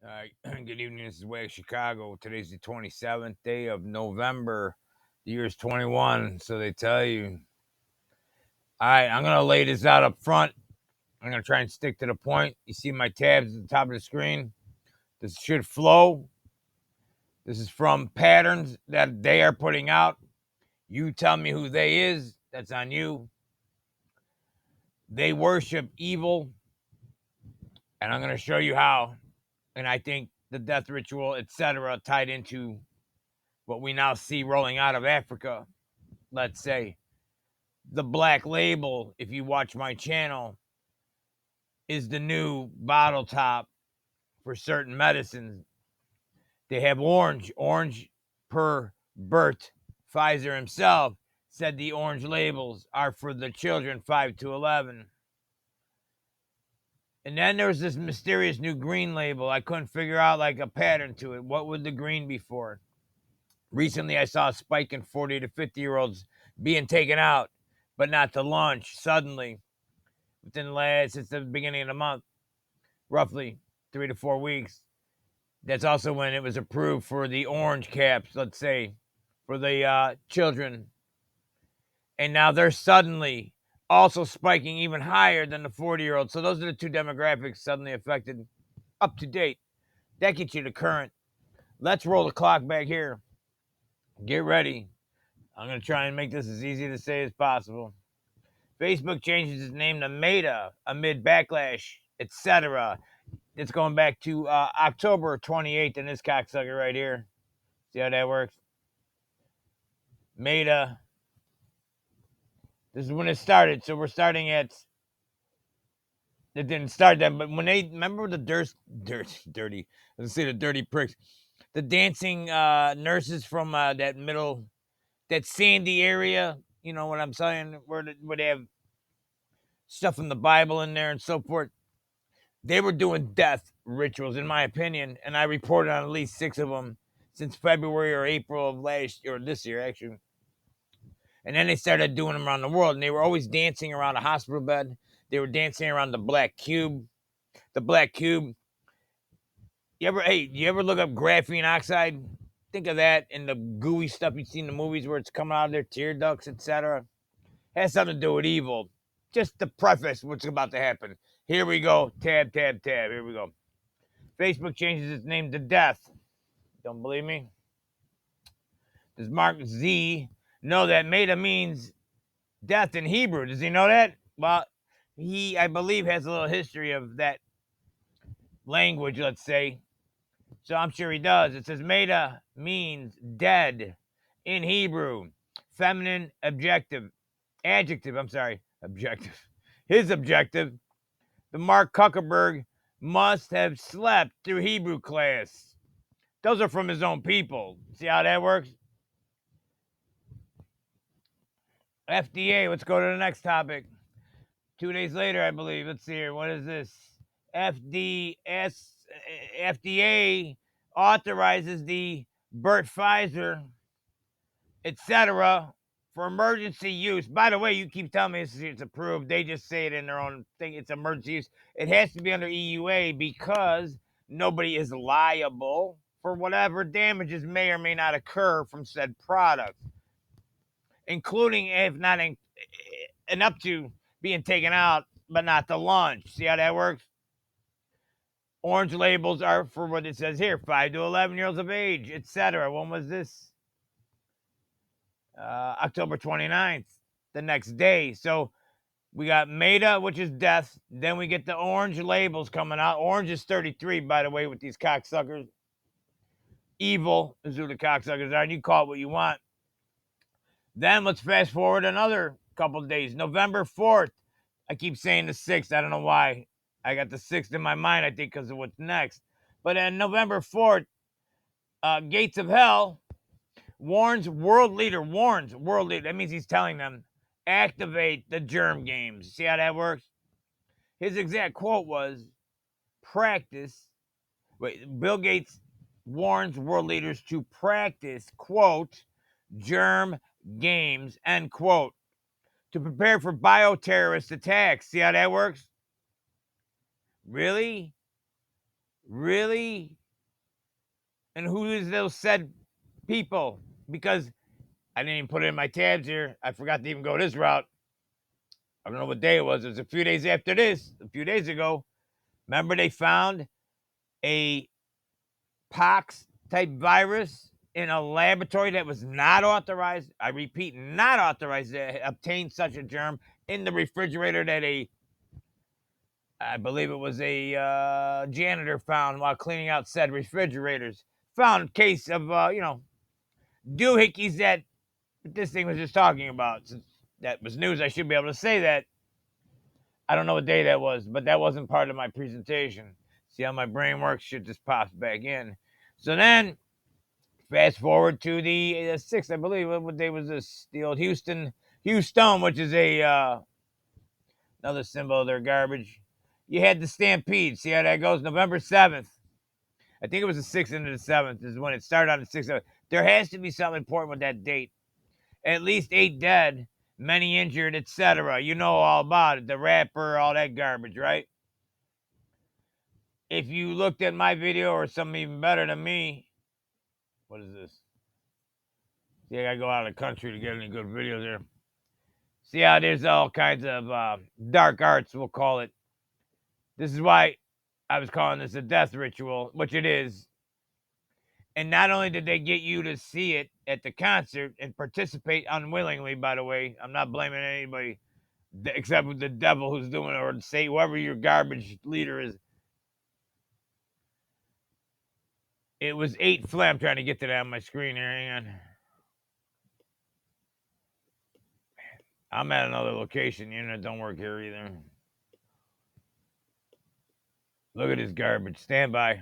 All right, good evening. This is Wags Chicago. Today's the 27th day of November. The year is 21, so they tell you. All right, I'm going to lay this out up front. I'm going to try and stick to the point. You see my tabs at the top of the screen? This should flow. This is from patterns that they are putting out. You tell me who they is. That's on you. They worship evil, and I'm going to show you how. And I think the death ritual, etc., tied into what we now see rolling out of Africa. Let's say the black label, if you watch my channel, is the new bottle top for certain medicines. They have orange. Orange, per Bert Pfizer himself, said the orange labels are for the children 5 to 11. And then there's this mysterious new green label. I couldn't figure out like a pattern to it. What would the green be for? Recently, I saw a spike in 40 to 50-year-olds being taken out, but not to launch suddenly since the beginning of the month, roughly 3 to 4 weeks. That's also when it was approved for the orange caps, let's say, for the children. And now they're suddenly also spiking even higher than the 40-year-olds. So those are the two demographics suddenly affected, up to date. That gets you to current. Let's roll the clock back here. Get ready. I'm going to try and make this as easy to say as possible. Facebook changes its name to Meta amid backlash, etc. It's going back to October 28th in this cocksucker right here. See how that works? Meta. This is when it started. So we're starting at. It didn't start then, but when they remember the dirty. Let's say the dirty pricks, the dancing nurses from that sandy area. You know what I'm saying? Where they have stuff from the Bible in there and so forth. They were doing death rituals, in my opinion, and I reported on at least 6 of them since February or April of this year, actually. And then they started doing them around the world, and they were always dancing around a hospital bed. They were dancing around the black cube. The black cube. You ever look up graphene oxide? Think of that and the gooey stuff you see in the movies where it's coming out of their tear ducts, etc. Has something to do with evil. Just to preface what's about to happen. Here we go. Tab. Here we go. Facebook changes its name to Death. Don't believe me? Does Mark Z know that Meta means death in Hebrew? Does he know that? Well, he, I believe, has a little history of that language, let's say. So I'm sure he does. It says Meta means dead in Hebrew. Feminine adjective. His objective. The Mark Zuckerberg must have slept through Hebrew class. Those are from his own people. See how that works? FDA, let's go to the next topic. 2 days later, I believe. Let's see here. What is this? FDA authorizes the Bert Pfizer, etc., for emergency use. By the way, you keep telling me it's approved. They just say it in their own thing. It's emergency use. It has to be under EUA because nobody is liable for whatever damages may or may not occur from said product, including if not and up to being taken out, but not the launch. See how that works? Orange labels are for what it says here, 5 to 11 years of age, etc. When was this? October 29th, the next day. So we got Meta, which is death. Then we get the orange labels coming out. Orange is 33, by the way, with these cocksuckers. Evil is who the cocksuckers are, and you call it what you want. Then let's fast forward another couple of days. November 4th. I keep saying the 6th. I don't know why. I got the 6th in my mind, I think, because of what's next. But on November 4th, Gates of Hell warns world leader. That means he's telling them, activate the germ games. See how that works? His exact quote was, Bill Gates warns world leaders to practice, quote, germ games, end quote, to prepare for bioterrorist attacks. See how that works? Really? And who is those said people? Because I didn't even put it in my tabs here. I forgot to even go this route. I don't know what day it was. It was a few days after this, a few days ago. Remember, they found a pox type virus in a laboratory that was not authorized. I repeat, not authorized to obtain such a germ in the refrigerator that I believe it was a janitor found while cleaning out said refrigerators. Found case of, doohickeys that this thing was just talking about. Since that was news, I should be able to say that. I don't know what day that was, but that wasn't part of my presentation. See how my brain works? Shit just pops back in. So then, fast forward to the 6th, I believe. What day was this? The old Houston, which is a another symbol of their garbage. You had the Stampede. See how that goes? November 7th. I think it was the 6th into the 7th is when it started on the 6th. There has to be something important with that date. At least 8 dead, many injured, etc. You know all about it. The rapper, all that garbage, right? If you looked at my video or something even better than me, what is this? See, I gotta go out of the country to get any good videos here. See how there's all kinds of dark arts, we'll call it. This is why I was calling this a death ritual, which it is. And not only did they get you to see it at the concert and participate unwillingly, by the way, I'm not blaming anybody except the devil who's doing it, or say whoever your garbage leader is. It was 8 phlegm. I'm trying to get to that on my screen here. Hang on. I'm at another location. The internet don't work here either. Look at this garbage. Stand by.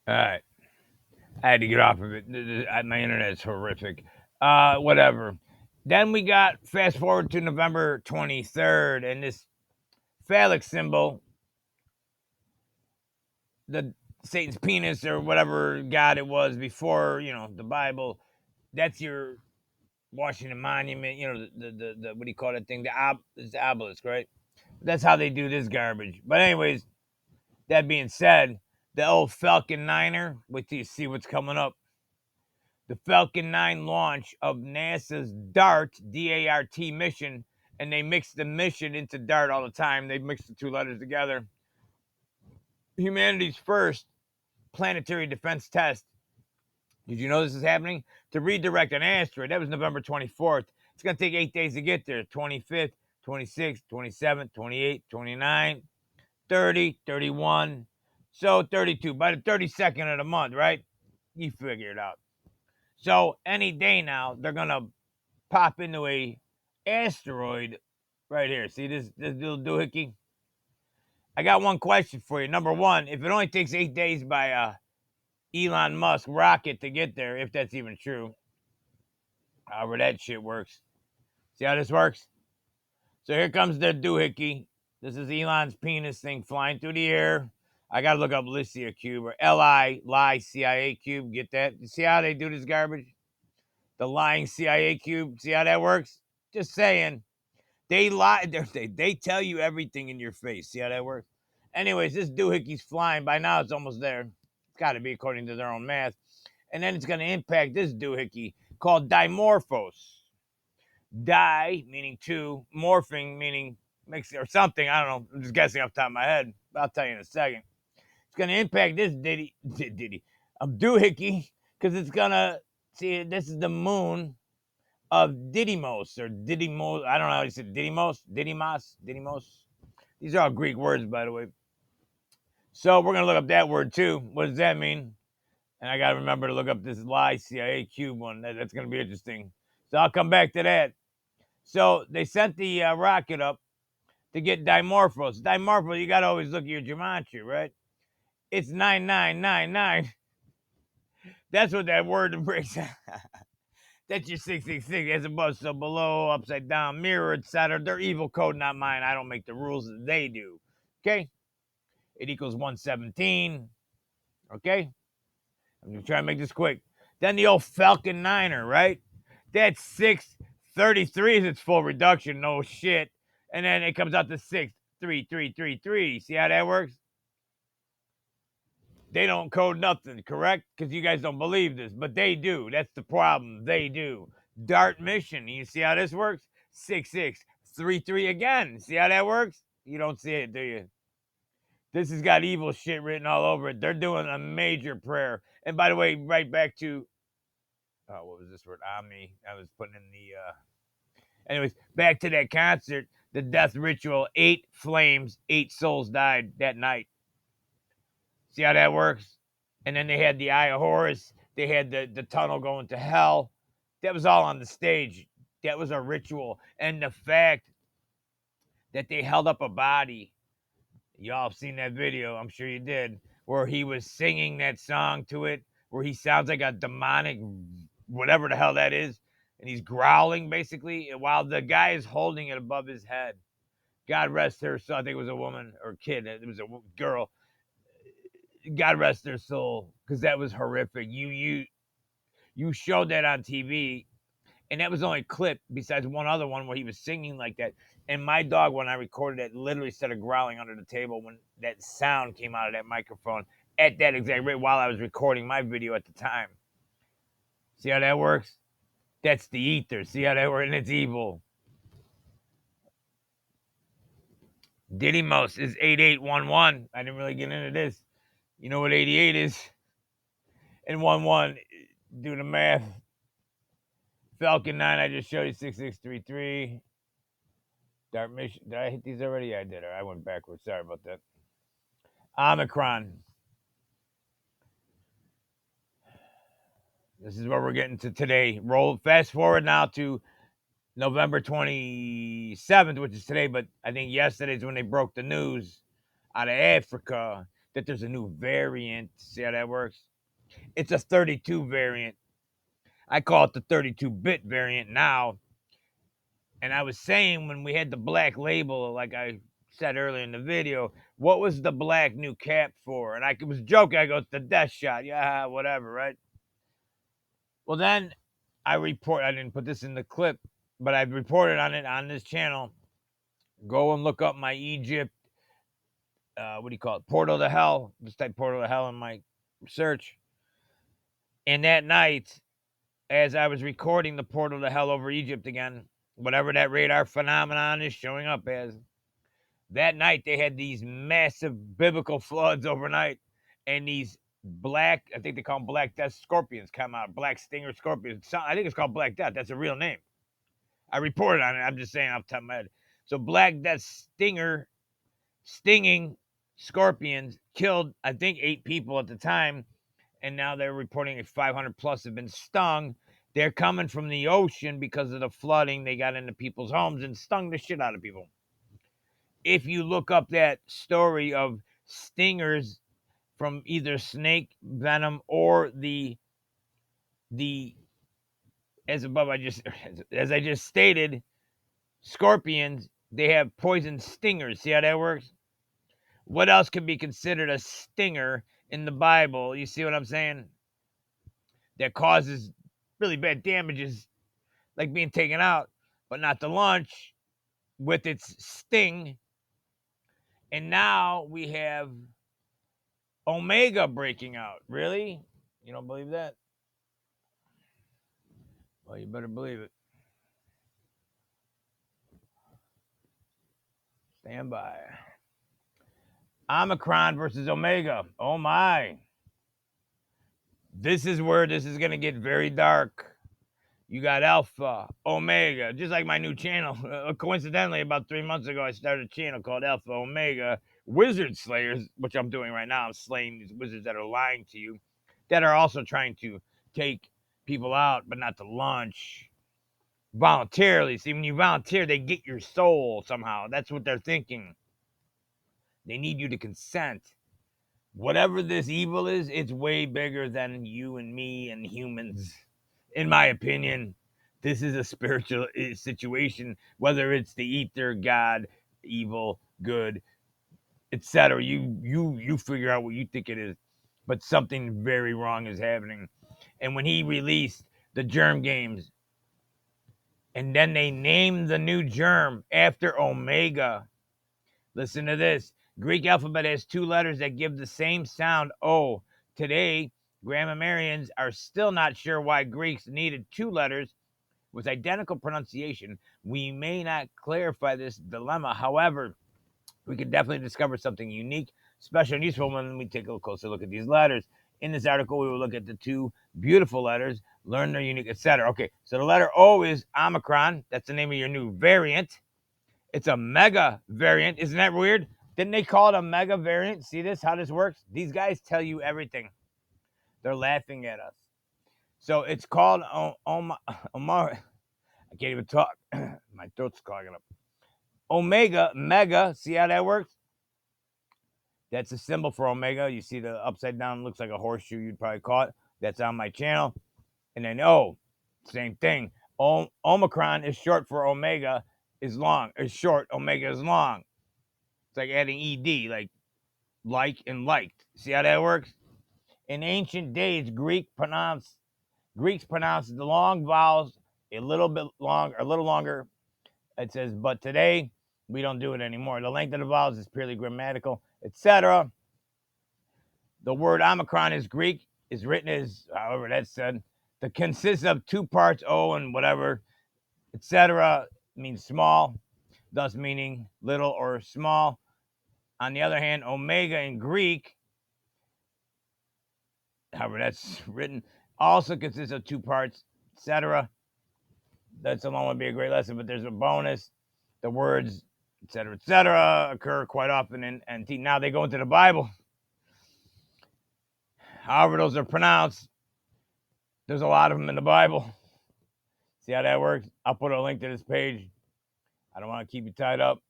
All right. I had to get off of it. My internet's horrific. Whatever. Then we got fast forward to November 23rd, and this phallic symbol, the Satan's penis or whatever god it was before, the Bible. That's your Washington Monument. The what do you call that thing? It's the obelisk, right? That's how they do this garbage. But anyways, that being said, the old Falcon 9er. Wait till you see what's coming up. The Falcon 9 launch of NASA's DART, D-A-R-T mission, and they mix the mission into DART all the time. They mix the two letters together. Humanity's first planetary defense test. Did you know this is happening? To redirect an asteroid. That was November 24th. It's going to take 8 days to get there. 25th, 26th, 27th, 28th, 29th, 30, 31. So 32. By the 32nd of the month, right? You figure it out. So any day now, they're going to pop into a asteroid right here. See this little doohickey? I got one question for you. Number one, if it only takes 8 days by Elon Musk rocket to get there, if that's even true, however that shit works. See how this works? So here comes the doohickey. This is Elon's penis thing flying through the air. I gotta look up Lycia Cube or CIA Cube. Get that? You see how they do this garbage? The lying CIA Cube. See how that works? Just saying. They lie. They tell you everything in your face. See how that works? Anyways, this doohickey's flying. By now, it's almost there. It's got to be according to their own math. And then it's going to impact this doohickey called dimorphos. Di meaning two, morphing meaning mixing or something. I don't know. I'm just guessing off the top of my head. I'll tell you in a second. It's going to impact this doohickey because it's going to see. This is the moon of Didymos or Didymos. I don't know how you say Didymos. These are all Greek words, by the way. So we're going to look up that word too. What does that mean? And I got to remember to look up this lie CIA cube one. That's going to be interesting. So I'll come back to that. So they sent the rocket up to get dimorphos. Dimorphos, you got to always look at your gematria, right? It's 9999. That's what that word breaks. That's your 666. As above, so below, upside down, mirror, etc. They're evil code, not mine. I don't make the rules. They do. Okay? It equals 117. Okay? I'm going to try to make this quick. Then the old Falcon 9er, right? That's 633 is its full reduction. No shit. And then it comes out to 6. 3333. See how that works? They don't code nothing, correct? Because you guys don't believe this, but they do. That's the problem. They do. Dart mission. You see how this works? 6633 again. See how that works? You don't see it, do you? This has got evil shit written all over it. They're doing a major prayer. And by the way, right back to what was this word? Omni. I was putting in the anyways, back to that concert, the death ritual, 8 flames, 8 souls died that night. See how that works? And then they had the Eye of Horus. They had the tunnel going to hell. That was all on the stage. That was a ritual. And the fact that they held up a body, y'all have seen that video, I'm sure you did, where he was singing that song to it, where he sounds like a demonic, whatever the hell that is, and he's growling basically, while the guy is holding it above his head. God rest her soul. I think it was a woman or kid. It was a girl. God rest their soul, because that was horrific. You showed that on TV, and that was only a clip besides one other one where he was singing like that. And my dog, when I recorded it, literally started growling under the table when that sound came out of that microphone at that exact rate while I was recording my video at the time. See how that works? That's the ether. See how that works? And it's evil. Didymos is 8811. I didn't really get into this. You know what 88 is? And 11, do the math. Falcon 9, I just showed you 6633. Dart mission. Did I hit these already? Yeah, I did. I went backwards. Sorry about that. Omicron. This is what we're getting to today. Roll fast forward now to November 27th, which is today, but I think yesterday is when they broke the news out of Africa that there's a new variant. See how that works? It's a 32 variant. I call it the 32-bit variant now. And I was saying when we had the black label, like I said earlier in the video, what was the black new cap for? And I was joking. I go, it's the death shot. Yeah, whatever, right? Well, then I didn't put this in the clip, but I reported on it on this channel. Go and look up my Egypt, what do you call it? Portal to Hell. Just type Portal to Hell in my search. And that night, as I was recording the Portal to Hell over Egypt again, whatever that radar phenomenon is showing up as, that night they had these massive biblical floods overnight, and these black, I think they call them Black Death scorpions come out, black stinger scorpions. I think it's called Black Death. That's a real name. I reported on it. I'm just saying off the top of my head. So Black Death stinging scorpions killed, I think, 8 people at the time, and now they're reporting 500 plus have been stung. They're coming from the ocean because of the flooding. They got into people's homes and stung the shit out of people. If you look up that story of stingers from either snake venom or the as above, as I just stated, scorpions, they have poison stingers. See how that works? What else can be considered a stinger in the Bible? You see what I'm saying? That causes really bad damages, like being taken out, but not the lunch with its sting. And now we have Omega breaking out. Really? You don't believe that? Well, you better believe it. Stand by. Omicron versus Omega. Oh my. This is where this is going to get very dark. You got Alpha, Omega, just like my new channel. Coincidentally, about 3 months ago, I started a channel called Alpha Omega Wizard Slayers, which I'm doing right now. I'm slaying these wizards that are lying to you, that are also trying to take people out, but not to launch voluntarily. See, when you volunteer, they get your soul somehow. That's what they're thinking. They need you to consent. Whatever this evil is, it's way bigger than you and me and humans. In my opinion, this is a spiritual situation, whether it's the ether, God, evil, good, etc. You figure out what you think it is, but something very wrong is happening. And when he released the Germ games, and then they named the new Germ after Omega, Listen to this. Greek alphabet has two letters that give the same sound O. Today, grammarians are still not sure why Greeks needed two letters with identical pronunciation. We may not clarify this dilemma. However, we can definitely discover something unique, special, and useful when we take a closer look at these letters. In this article, we will look at the two beautiful letters, learn their unique, etc. Okay, so the letter O is Omicron. That's the name of your new variant. It's a mega variant. Isn't that weird? Didn't they call it a mega variant? See this? How this works? These guys tell you everything. They're laughing at us. So it's called I can't even talk. My throat's clogging up. Omega, mega. See how that works? That's a symbol for Omega. You see the upside down, looks like a horseshoe, you'd probably call it. That's on my channel. And then O, same thing. Omicron is short for Omega, is long. Is short, Omega is long. It's like adding ED, like and liked. See how that works? In ancient days, Greeks pronounced the long vowels a little bit longer, a little longer. It says, but today we don't do it anymore. The length of the vowels is purely grammatical, etc. The word Omicron is Greek, is written as, however that's said, that consists of two parts, O and whatever, etc. Means small, thus meaning little or small. On the other hand, Omega in Greek, however that's written, also consists of two parts, etc. That's alone would be a great lesson, but there's a bonus. The words, etc., occur quite often in NT. Now they go into the Bible. However those are pronounced, there's a lot of them in the Bible. See how that works? I'll put a link to this page. I don't want to keep you tied up.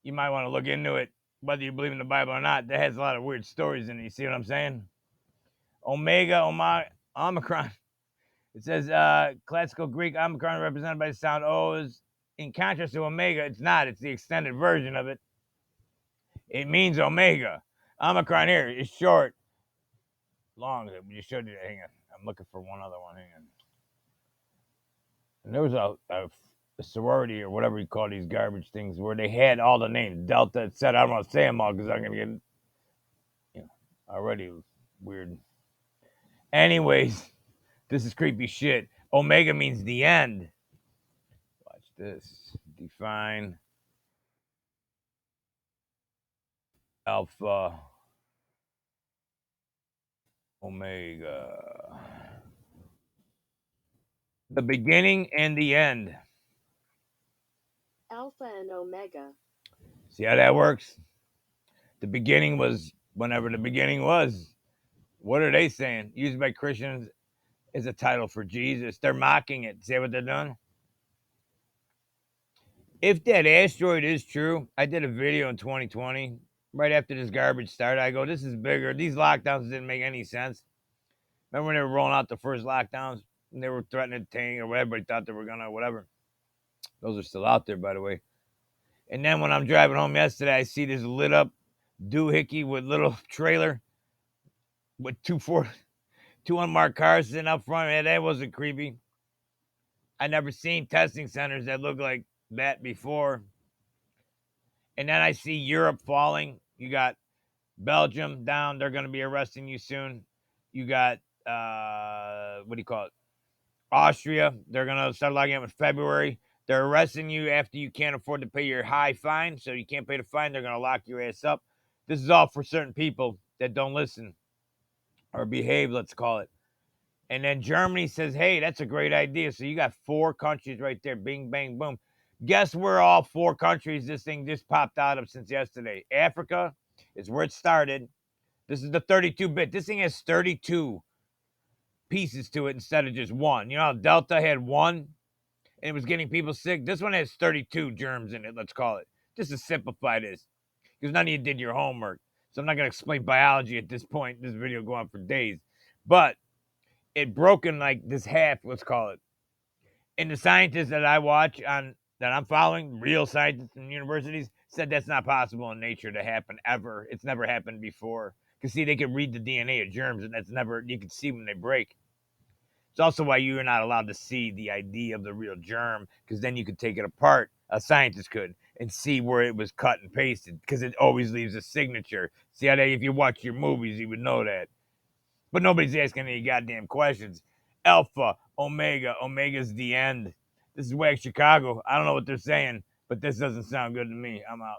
You might want to look into it, whether you believe in the Bible or not. That has a lot of weird stories in it. You see what I'm saying? Omicron. It says classical Greek Omicron represented by the sound O is in contrast to Omega. It's not. It's the extended version of it. It means Omega. Omicron here is short. Long. You showed you. Hang on. I'm looking for one other one. Hang on. And there was a sorority or whatever you call these garbage things where they had all the names, Delta, etc. I don't want to say them all because I'm going to get, already weird. Anyways, this is creepy shit. Omega means the end. Watch this. Define alpha omega. The beginning and the end. Alpha and Omega. See how that works? The beginning was whenever the beginning was. What are they saying? Used by Christians as a title for Jesus. They're mocking it. See what they're doing? If that asteroid is true, I did a video in 2020, right after this garbage started. I go, this is bigger. These lockdowns didn't make any sense. Remember when they were rolling out the first lockdowns and they were threatening to tank or everybody thought they were gonna, whatever. Those are still out there, by the way. And then when I'm driving home yesterday, I see this lit up Doohickey with little trailer with two unmarked cars sitting up front. Man, that wasn't creepy. I never seen testing centers that look like that before. And then I see Europe falling. You got Belgium down. They're going to be arresting you soon. You got, what do you call it? Austria. They're going to start locking up in February. They're arresting you after you can't afford to pay your high fine. So you can't pay the fine. They're going to lock your ass up. This is all for certain people that don't listen or behave, let's call it. And then Germany says, hey, that's a great idea. So you got four countries right there. Bing, bang, boom. Guess where all four countries this thing just popped out of since yesterday? Africa is where it started. This is the 32-bit. This thing has 32 pieces to it instead of just one. You know how Delta had one and it was getting people sick? This one has 32 germs in it, let's call it. Just to simplify this. Because none of you did your homework. So I'm not going to explain biology at this point. This video will go on for days. But it broken like this half, let's call it. And the scientists that I watch on that I'm following, real scientists in universities, said that's not possible in nature to happen ever. It's never happened before. Because see, they can read the DNA of germs, and that's never you can see when they break. It's also why you are not allowed to see the ID of the real germ, because then you could take it apart. A scientist could. and see where it was cut and pasted because it always leaves a signature. See how if you watch your movies, you would know that. But nobody's asking any goddamn questions. Alpha, Omega, Omega's the end. This is Wag Chicago. I don't know what they're saying, but this doesn't sound good to me. I'm out.